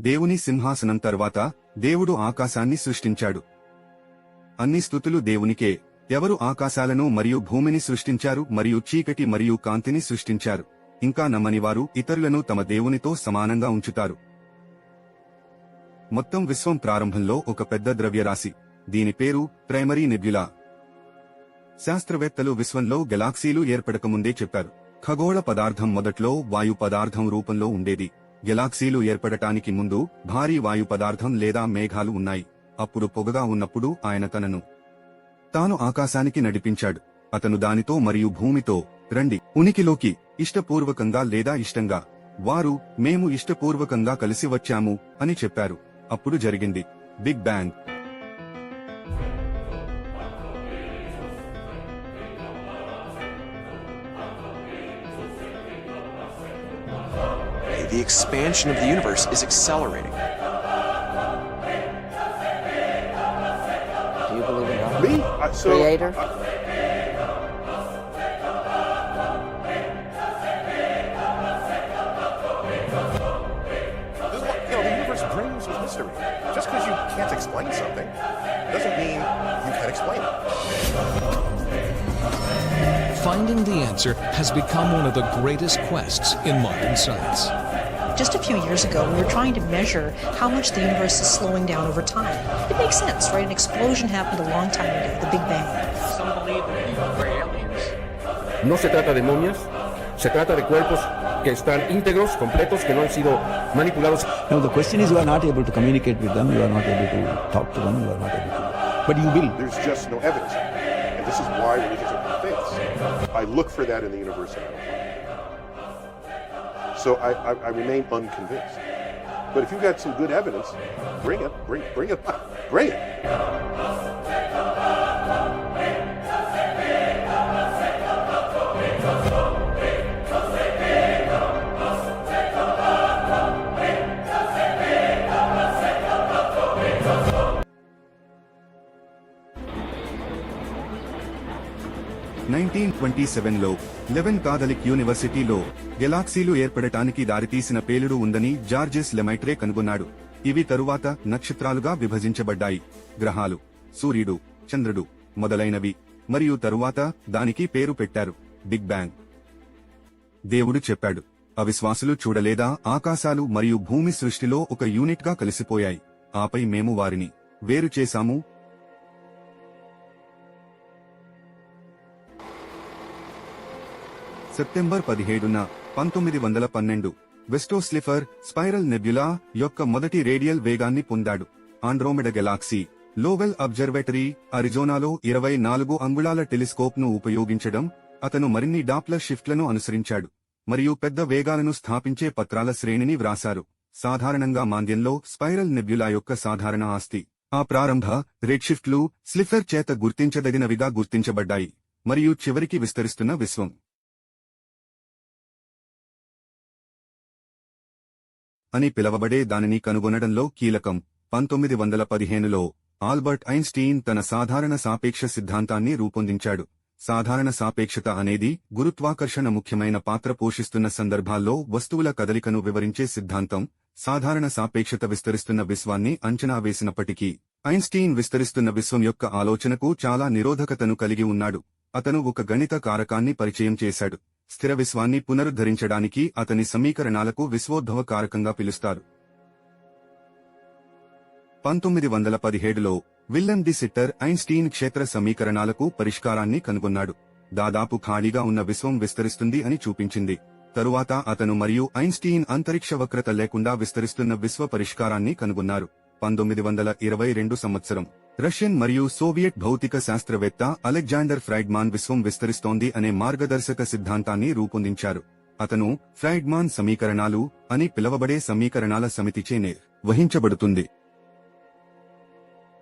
దేవుని సింహాసనం తర్వాత దేవుడు ఆకాశాన్ని సృష్టించాడు. అన్ని స్తుతులు దేవునికే. ఎవరు ఆకాశాలను మరియు భూమిని సృష్టించారు మరియు చీకటి మరియు కాంతిని సృష్టించారు. ఇంకా నమ్మనివారు ఇతరులను తమ దేవునితో సమానంగా ఉంచుతారు. మొత్తం విశ్వం ప్రారంభంలో ఒక పెద్ద ద్రవ్యరాశి. దీని పేరు ప్రైమరీ నెబ్యులా. శాస్త్రవేత్తలు విశ్వంలో గెలాక్సీలు ఏర్పడకముందే చెప్పారు. ఖగోళ పదార్థం మొదట్లో వాయు పదార్థం రూపంలో ఉండేది. గెలాక్సీలు ఏర్పడటానికి ముందు భారీ వాయు పదార్థం లేదా మేఘాలు ఉన్నాయి. అప్పుడు పొగగా ఉన్నప్పుడు ఆయన తనను తాను ఆకాశానికి నడిపించాడు. అతను దానితో మరియు భూమితో రండి ఉనికిలోకి ఇష్టపూర్వకంగా లేదా ఇష్టంగా. వారు మేము ఇష్టపూర్వకంగా కలిసి వచ్చాము అని చెప్పారు. అప్పుడు జరిగింది big bang. The expansion of the universe is accelerating. Do you believe in God? Me? Creator? The universe brings with mystery. Just because you can't explain something doesn't mean you can explain it. Finding the answer has become one of the greatest quests in modern science. Just a few years ago, we were trying to measure how much the universe is slowing down over time. It makes sense, right? An explosion happened a long time ago, the Big Bang. Some believe that we're aliens. No se trata de momias, se trata de cuerpos que están íntegros, completos, que no han sido manipulados. No, the question is, you are not able to communicate with them, you are not able to talk to them, you are not able to. But you will. There's just no evidence. And this is why religions are faiths. I look for that in the universe and I don't find it. So I remain unconvinced. But if you've got some good evidence, bring it, bring it, bring it. 1927లో Leuven Catholic యూనివర్సిటీలో గెలాక్సీలు ఏర్పడటానికి దారితీసిన పేలుడు ఉందని జార్జెస్ లెమైట్రే కనుగొన్నాడు. ఇవి తరువాత నక్షత్రాలుగా విభజించబడ్డాయి. గ్రహాలు, సూర్యుడు, చంద్రుడు మొదలైనవి. మరియు తరువాత దానికి పేరు పెట్టారు బిగ్ బ్యాంగ్. దేవుడు చెప్పాడు, అవిశ్వాసులు చూడలేదా, ఆకాశాలు మరియు భూమి సృష్టిలో ఒక యూనిట్గా కలిసిపోయాయి. ఆపై మేము వారిని వేరు చేశాము. సెప్టెంబర్ 17న 1912 వెస్టో స్లిఫర్ స్పైరల్ నెబ్యులా యొక్క మొదటి రేడియల్ వేగాన్ని పొందాడు. ఆండ్రోమెడ గెలాక్సీ లోవెల్ అబ్జర్వేటరీ అరిజోనాలో 24 అంగుళాల టెలిస్కోప్ను ఉపయోగించడం. అతను మరిన్ని డాప్లర్ షిఫ్ట్లను అనుసరించాడు మరియు పెద్ద వేగాలను స్థాపించే పత్రాల శ్రేణిని వ్రాసారు. సాధారణంగా మాంద్యంలో స్పైరల్ నెబ్యులా యొక్క సాధారణ ఆస్తి ఆ ప్రారంభ రెడ్ షిఫ్ట్లు స్లిఫర్ చేత గుర్తించదగినవిగా గుర్తించబడ్డాయి మరియు చివరికి విస్తరిస్తున్న విశ్వం అని పిలవబడే దానిని కనుగొనడంలో కీలకం. 1915లో ఆల్బర్ట్ ఐన్స్టీన్ తన సాధారణ సాపేక్ష సిద్ధాంతాన్ని రూపొందించాడు. సాధారణ సాపేక్షత అనేది గురుత్వాకర్షణ ముఖ్యమైన పాత్ర పోషిస్తున్న సందర్భాల్లో వస్తువుల కదలికను వివరించే సిద్ధాంతం. సాధారణ సాపేక్షత విస్తరిస్తున్న విశ్వాన్ని అంచనా వేసినప్పటికీ ఐన్స్టీన్ విస్తరిస్తున్న విశ్వం యొక్క ఆలోచనకు చాలా నిరోధకతను కలిగి ఉన్నాడు. అతను ఒక గణిత కారకాన్ని పరిచయం చేశాడు. స్థిర విశ్వాన్ని పునరుద్ధరించడానికి అతని సమీకరణాలకు విశ్వోద్భవ కారకంగా పిలుస్తారు. 1917లో విల్లెం డి సిట్టర్ ఐన్స్టీన్ క్షేత్ర సమీకరణాలకు పరిష్కారాన్ని కనుగొన్నాడు. దాదాపు ఖాళీగా ఉన్న విశ్వం విస్తరిస్తుంది అని చూపించింది. తరువాత అతను మరియు ఐన్స్టీన్ అంతరిక్ష వక్రత లేకుండా విస్తరిస్తున్న విశ్వ పరిష్కారాన్ని కనుగొన్నారు. 1922 సంవత్సరం రష్యన్ మరియు సోవియట్ భౌతిక శాస్త్రవేత్త అలెగ్జాండర్ ఫ్రైడ్మాన్ విశ్వం విస్తరిస్తోంది అనే మార్గదర్శక సిద్ధాంతాన్ని రూపొందించారు. అతను ఫ్రైడ్మాన్ సమీకరణాలు అని పిలవబడే సమీకరణాల సమితిచే నిర్వహించబడుతుంది.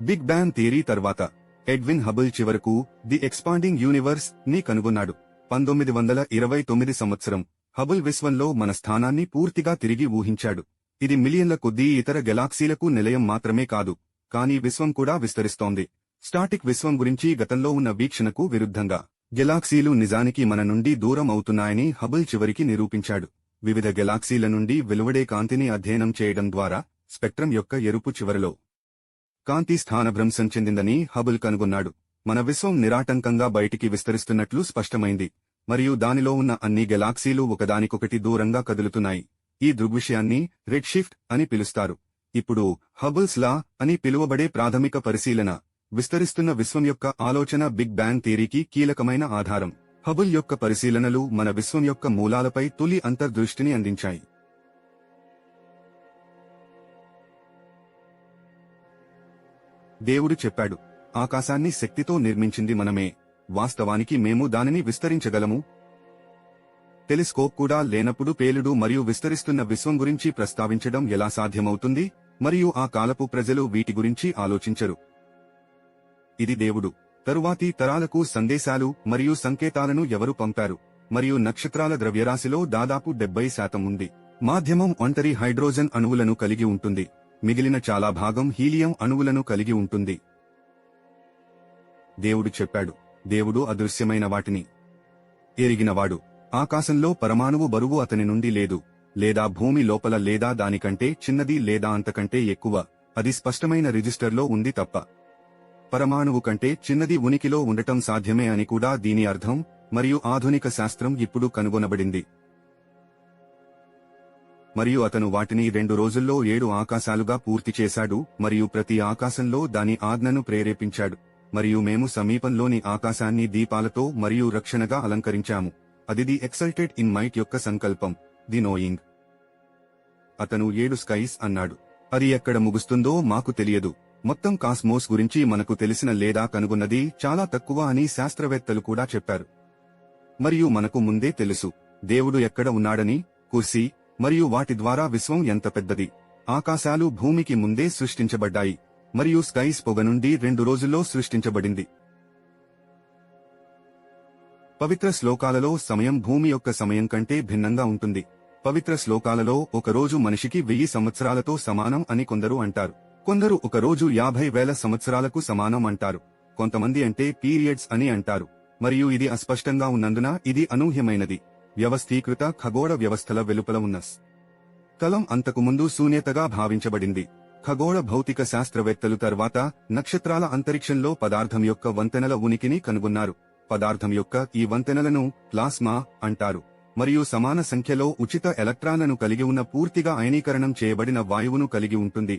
బిగ్ బ్యాంగ్ థియరీ తర్వాత ఎడ్విన్ హబుల్ చివరకు ది ఎక్స్పాండింగ్ యూనివర్స్ ని కనుగొన్నాడు. 1929 సంవత్సరం హబుల్ విశ్వంలో మన స్థానాన్ని పూర్తిగా తిరిగి ఊహించాడు. ఇది మిలియన్ల కొద్దీ ఇతర గెలాక్సీలకు నిలయం మాత్రమే కాదు, కానీ విశ్వం కూడా విస్తరిస్తోంది. స్టాటిక్ విశ్వం గురించి గతంలో ఉన్న వీక్షణకు విరుద్ధంగా గెలాక్సీలు నిజానికి మన నుండి దూరం అవుతున్నాయని హబుల్ చివరికి నిరూపించాడు. వివిధ గెలాక్సీల నుండి వెలువడే కాంతిని అధ్యయనం చేయడం ద్వారా స్పెక్ట్రం యొక్క ఎరుపు చివరలో కాంతి స్థానభ్రంశం చెందిందని హబుల్ కనుగొన్నాడు. మన విశ్వం నిరాటంకంగా బయటికి విస్తరిస్తున్నట్లు స్పష్టమైంది, మరియు దానిలో ఉన్న అన్ని గెలాక్సీలు ఒకదానికొకటి దూరంగా కదులుతున్నాయి. ఈ దృగ్విషయాన్ని రెడ్ షిఫ్ట్ అని పిలుస్తారు. ఇప్పుడు హబుల్స్ లా అని పిలువబడే ప్రాథమిక పరిశీలన విస్తరిస్తున్న విశ్వం యొక్క ఆలోచన బిగ్ బ్యాంగ్ థియరీకి కీలకమైన ఆధారం. హబుల్ యొక్క పరిశీలనలు మన విశ్వం యొక్క మూలాలపై తొలి అంతర్దృష్టిని అందించాయి. దేవుడు చెప్పాడు, ఆకాశాన్ని శక్తితో నిర్మించింది మనమే, వాస్తవానికి మేము దానిని విస్తరించగలము. టెలిస్కోప్ కూడా లేనప్పుడు పేలుడు మరియు విస్తరిస్తున్న విశ్వం గురించి ప్రస్తావించడం ఎలా సాధ్యమవుతుంది? మరియు ఆ కాలపు ప్రజలు వీటి గురించి ఆలోచించరు. ఇది దేవుడు తరువాతి తరాలకు సందేశాలు మరియు సంకేతాలను ఎవరు పంపారు, మరియు నక్షత్రాల ద్రవ్యరాశిలో దాదాపు 70% ఉంది. మాధ్యమం ఒంటరి హైడ్రోజన్ అణువులను కలిగి ఉంటుంది, మిగిలిన చాలా భాగం హీలియం అణువులను కలిగి ఉంటుంది. దేవుడు చెప్పాడు, దేవుడు అదృశ్యమైన వాటిని ఎరిగినవాడు. ఆకాశంలో పరమాణువు బరువు అతని నుండి లేదు, లేదా భూమి లోపల లేదా దానికంటే చిన్నది లేదా అంతకంటే ఎక్కువ. అది స్పష్టమైన రిజిస్టర్లో ఉంది తప్ప. పరమాణువు కంటే చిన్నది ఉనికిలో ఉండటం సాధ్యమే అని కూడా దీని అర్థం, మరియు ఆధునిక శాస్త్రం ఇప్పుడు కనుగొనబడింది. మరియు అతను వాటిని 2 రోజుల్లో 7 ఆకాశాలుగా పూర్తి చేశాడు, మరియు ప్రతి ఆకాశంలో దాని ఆజ్ఞను ప్రేరేపించాడు. మరియు మేము సమీపంలోని ఆకాశాన్ని దీపాలతో మరియు రక్షణగా అలంకరించాము. అది ది ఎక్సల్టెడ్ ఇన్ మైట్ యొక్క సంకల్పం, ది నోయింగ్. అతను 7 స్కైస్ అన్నాడు. అది ఎక్కడ ముగుస్తుందో మాకు తెలియదు. మొత్తం కాస్మోస్ గురించి మనకు తెలిసిన లేదా కనుగొన్నది చాలా తక్కువ అని శాస్త్రవేత్తలు కూడా చెప్పారు. మరియు మనకు ముందే తెలుసు దేవుడు ఎక్కడ ఉన్నాడని, కుర్సీ మరియు వాటి ద్వారా విశ్వం ఎంత పెద్దది. ఆకాశాలు భూమికి ముందే సృష్టించబడ్డాయి, మరియు స్కైస్ పొగ నుండి 2 రోజుల్లో సృష్టించబడింది. పవిత్ర శ్లోకాలలో సమయం భూమి యొక్క సమయం కంటే భిన్నంగా ఉంటుంది. పవిత్ర శ్లోకాలలో ఒక రోజు మనిషికి 1000 సంవత్సరాలతో సమానం అని కొందరు అంటారు. కొందరు ఒక రోజు 50,000 సంవత్సరాలకు సమానం అంటారు. కొంతమంది అంటే పీరియడ్స్ అని అంటారు. మరియు ఇది అస్పష్టంగా ఉన్నందున ఇది అనూహ్యమైనది. వ్యవస్థీకృత ఖగోళ వ్యవస్థల వెలుపల ఉన్న స్థలం అంతకుముందు శూన్యతగా భావించబడింది. ఖగోళ భౌతిక శాస్త్రవేత్తలు తర్వాత నక్షత్రాల అంతరిక్షంలో పదార్థం యొక్క వంతెనల ఉనికిని కనుగొన్నారు. పదార్థం యొక్క ఈ వంతెనలను ప్లాస్మా అంటారు, మరియు సమాన సంఖ్యలో ఉచిత ఎలక్ట్రాన్లను కలిగి ఉన్న పూర్తిగా అయనీకరణం చేయబడిన వాయువును కలిగి ఉంటుంది.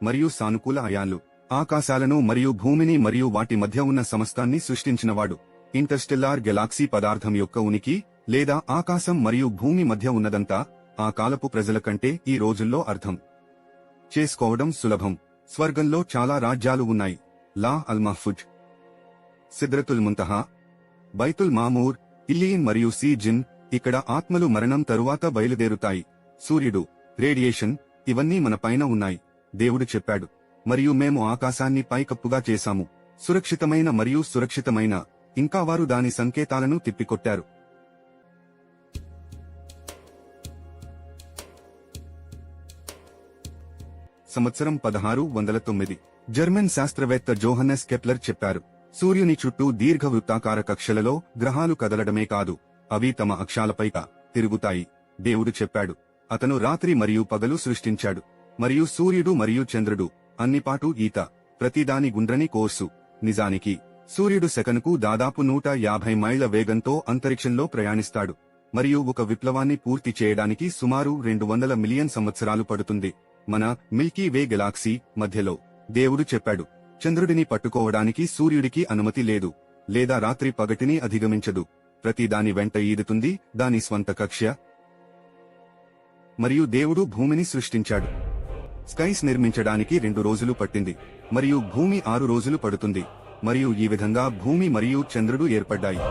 మరియు సానుకూల అయాన్లు ఆకాశాలను మరియు భూమిని మరియు వాటి మధ్య ఉన్న సమస్తాన్ని సృష్టించినవాడు. ఇంటర్స్టెల్లార్ గెలాక్సీ పదార్థం యొక్క ఉనికి, లేదా ఆకాశం మరియు భూమి మధ్య ఉన్నదంతా ఆ కాలపు ప్రజల కంటే ఈ రోజుల్లో అర్థం చేసుకోవడం సులభం. స్వర్గంలో చాలా రాజ్యాలు ఉన్నాయి. లా అల్ మహ్ఫుజ్, సిద్రతుల్ ముంతహా, బైతుల్ మామూర్, ఇల్లీన్ మరియు సీ జిన్. ఇక్కడ ఆత్మలు మరణం తరువాత బయలుదేరుతాయి. సూర్యుడు, రేడియేషన్, ఇవన్నీ మన పైన ఉన్నాయి. దేవుడు చెప్పాడు, మరియు మేము ఆకాశాన్ని పైకప్పుగా చేశాము, సురక్షితమైన మరియు సురక్షితమైన. ఇంకా వారు దాని సంకేతాలను తిప్పికొట్టారు. సంవత్సరం 1609 జర్మన్ శాస్త్రవేత్త జోహన్నెస్ కెప్లర్ చెప్పారు, సూర్యుని చుట్టూ దీర్ఘవృత్తాకార కక్షలలో గ్రహాలు కదలడమే కాదు, అవి తమ అక్షాలపై తిరుగుతాయి. దేవుడు చెప్పాడు, అతను రాత్రి మరియు పగలు సృష్టించాడు, మరియు సూర్యుడు మరియు చంద్రుడు అన్నిపాటు ఈత ప్రతిదాని గుండ్రని కోర్సు. నిజానికి సూర్యుడు సెకనుకు దాదాపు 150 మైళ్ల వేగంతో అంతరిక్షంలో ప్రయాణిస్తాడు, మరియు ఒక విప్లవాన్ని పూర్తి చేయడానికి సుమారు 200 మిలియన్ సంవత్సరాలు పడుతుంది. మన మిల్కీ వే గెలాక్సీ మధ్యలో. దేవుడు చెప్పాడు, చంద్రుడిని పట్టుకోవడానికి సూర్యుడికి అనుమతి లేదు, లేదా రాత్రి పగటిని అధిగమించదు. ప్రతి దాని వెంట ఈదుతుంది దాని స్వంత కక్ష్య. మరియు దేవుడు భూమిని సృష్టించాడు. స్కైస్ నిర్మించడానికి 2 రోజులు పట్టింది, మరియు భూమి 6 రోజులు పడుతుంది, మరియు ఈ విధంగా భూమి మరియు చంద్రుడు ఏర్పడ్డాయి.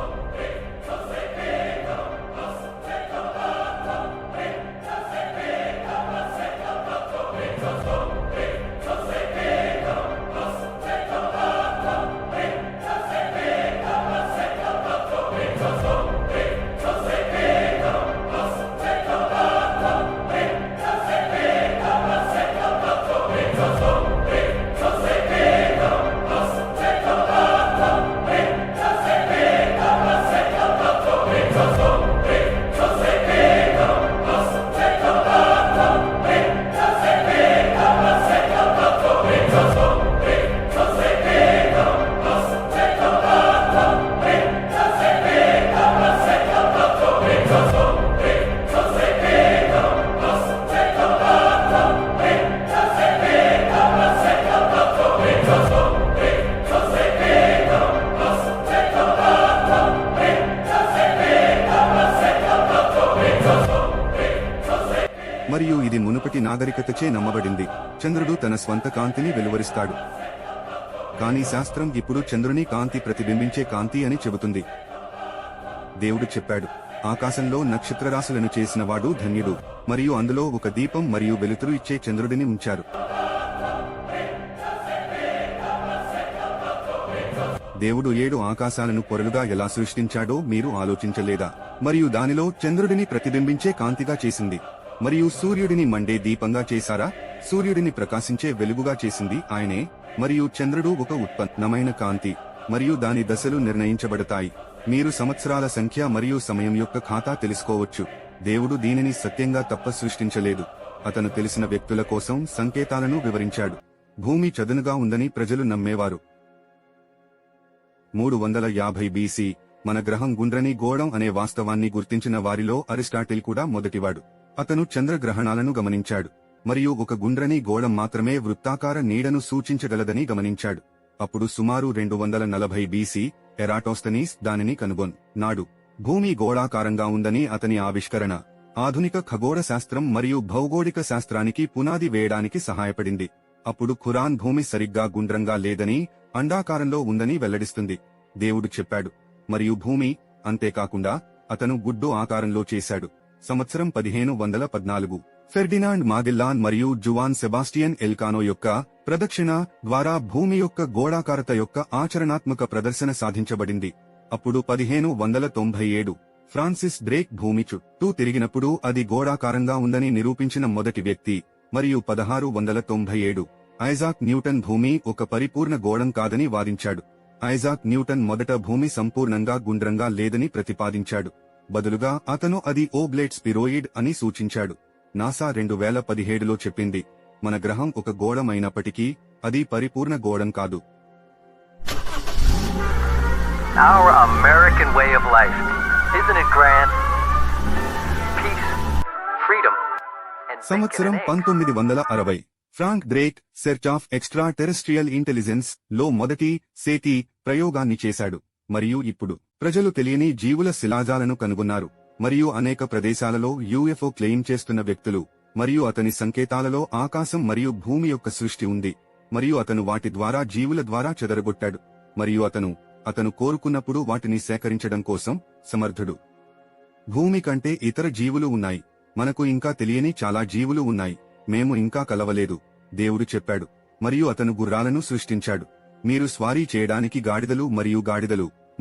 మునుపటి నాగరికతచే నమ్మబడింది. చంద్రుడు తన స్వంత కాంతిని వెలువరిస్తాడు. కానీ శాస్త్రం ఇప్పుడు చంద్రుని కాంతి ప్రతిబింబించే కాంతి అని చెబుతుంది. దేవుడు చెప్పాడు, ఆకాశంలో నక్షత్రరాశులను చేసినవాడు ధన్యుడు, మరియు అందులో ఒక దీపం మరియు వెలుతురు ఇచ్చే చంద్రుడిని ఉంచారు. దేవుడు 7 ఆకాశాలను పొరలుగా ఎలా సృష్టించాడో మీరు ఆలోచించలేదా? మరియు దానిలో చంద్రుడిని ప్రతిబింబించే కాంతిగా చేసింది. మరియు సూర్యుడిని మండే దీపంగా చేశారా? సూర్యుడిని ప్రకాశించే వెలుగుగా చేసింది ఆయనే. మరియు చంద్రుడు ఒక ఉత్పన్నమైన కాంతి, మరియు దాని దశలు నిర్ణయించబడతాయి. మీరు సంవత్సరాల సంఖ్య మరియు సమయం యొక్క ఖాతా తెలుసుకోవచ్చు. దేవుడు దీనిని సత్యంగా తప్ప సృష్టించలేదు. అతను తెలిసిన వ్యక్తుల కోసం సంకేతాలను వివరించాడు. భూమి చదునుగా ఉందని ప్రజలు నమ్మేవారు. 350 BC మన గ్రహం గుండ్రని గోళం అనే వాస్తవాన్ని గుర్తించిన వారిలో అరిస్టాటిల్ కూడా మొదటివాడు. అతను చంద్రగ్రహణాలను గమనించాడు, మరియు ఒక గుండ్రని గోళం మాత్రమే వృత్తాకార నీడను సూచించగలదని గమనించాడు. అప్పుడు సుమారు 240 BC ఎరాటోస్తనీస్ దానిని కనుగొన్నాడు. భూమి గోళాకారంగా ఉందని అతని ఆవిష్కరణ ఆధునిక ఖగోళ శాస్త్రం మరియు భౌగోళిక శాస్త్రానికి పునాది వేయడానికి సహాయపడింది. అప్పుడు ఖురాన్ భూమి సరిగ్గా గుండ్రంగా లేదని, అండాకారంలో ఉందని వెల్లడిస్తుంది. దేవుడు చెప్పాడు, మరియు భూమి, అంతేకాకుండా అతను గుడ్డు ఆకారంలో చేశాడు. సంవత్సరం 1514 ఫెర్డినాండ్ మాగెల్లాన్ మరియు జువాన్ సెబాస్టియన్ ఎల్కానో యొక్క ప్రదక్షిణ ద్వారా భూమి యొక్క గోళాకారత యొక్క ఆచరణాత్మక ప్రదర్శన సాధించబడింది. అప్పుడు 1597 ఫ్రాన్సిస్ డ్రేక్ భూమి చుట్టూ తిరిగినప్పుడు అది గోళాకారంగా ఉందని నిరూపించిన మొదటి వ్యక్తి. మరియు 1697 ఐజాక్ న్యూటన్ భూమి ఒక పరిపూర్ణ గోళం కాదని వాదించాడు. ఐజాక్ న్యూటన్ మొదట భూమి సంపూర్ణంగా గుండ్రంగా లేదని ప్రతిపాదించాడు. బదులుగా అతను అది ఓబ్లేట్ స్పిరోయిడ్ అని సూచించాడు. నాసా 2017లో చెప్పింది, మన గ్రహం ఒక గోళం అయినప్పటికీ అది పరిపూర్ణ గోళం కాదు. Our American way of life, isn't it grand? Peace, freedom, and సంవత్సరం 1960 Frank Drake search of extra terrestrial intelligence లో మొదటి సేటి ప్రయోగాన్ని చేశాడు. మరియు ఇప్పుడు ప్రజలు తెలియని జీవుల శిలాజాలను కనుగొన్నారు. మరియు అనేక ప్రదేశాలలో యూఎఫ్ఓ క్లెయిమ్ చేస్తున్న వ్యక్తులు, మరియు అతని సంకేతాలలో ఆకాశం మరియు భూమి యొక్క సృష్టి ఉంది. మరియు అతను వాటి ద్వారా జీవుల ద్వారా చెదరగొట్టాడు. మరియు అతను కోరుకున్నప్పుడు వాటిని సేకరించడం కోసం సమర్థుడు. భూమి కంటే ఇతర జీవులు ఉన్నాయి. మనకు ఇంకా తెలియని చాలా జీవులు ఉన్నాయి. మేము ఇంకా కలవలేదు, దేవుడు చెప్పాడు. మరియు అతను గుర్రాలను సృష్టించాడు. మీరు స్వారీ చేయడానికి గాడిదలు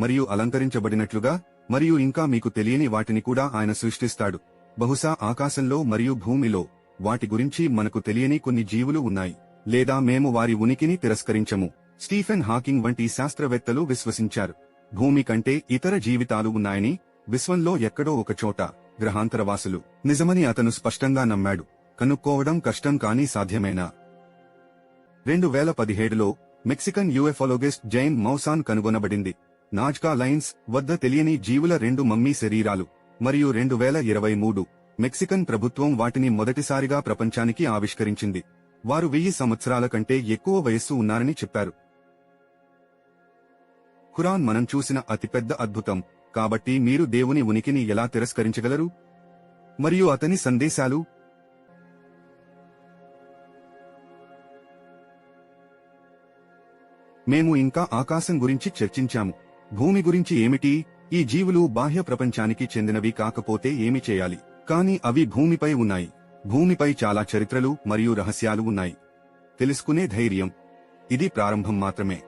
మరియు అలంకరించబడినట్లుగా, మరియు ఇంకా మీకు తెలియని వాటిని కూడా ఆయన సృష్టిస్తాడు. బహుశా ఆకాశంలో మరియు భూమిలో వాటి గురించి మనకు తెలియని కొన్ని జీవులు ఉన్నాయి, లేదా మేము వారి ఉనికిని తిరస్కరించము. స్టీఫెన్ హాకింగ్ వంటి శాస్త్రవేత్తలు విశ్వసించారు భూమి కంటే ఇతర జీవితాలు ఉన్నాయని. విశ్వంలో ఎక్కడో ఒక చోట గ్రహాంతరవాసులు నిజమని అతను స్పష్టంగా నమ్మాడు. కనుక్కోవడం కష్టం కానీ సాధ్యమేనా? 2017లో మెక్సికన్ యూఎఫాలజిస్ట్ జైన్ మౌసాన్ కనుగొనబడింది. నాజ్కా లైన్స్ వద్ద తెలియని జీవుల 2 మమ్మీ శరీరాలు. మరియు 2023 మెక్సికన్ ప్రభుత్వం వాటిని మొదటిసారిగా ప్రపంచానికి ఆవిష్కరించింది. వారు 1000 సంవత్సరాల కంటే ఎక్కువ వయస్సు ఉన్నారని చెప్పారు. ఖురాన్ మనం చూసిన అతిపెద్ద అద్భుతం. కాబట్టి మీరు దేవుని ఉనికిని ఎలా తిరస్కరించగలరు? మరియు అతని సందేశాలు. మేము ఇంకా ఆకాశం గురించి చర్చించాము. భూమి గురించి ఏమిటి? ఈ జీవులు బాహ్య ప్రపంచానికి చెందినవి కాకపోతే ఏమి చేయాలి? కానీ అవి భూమిపై ఉన్నాయి. భూమిపై చాలా చరిత్రలు మరియు రహస్యాలు ఉన్నాయి. తెలుసుకునే ధైర్యం. ఇది ప్రారంభం మాత్రమే.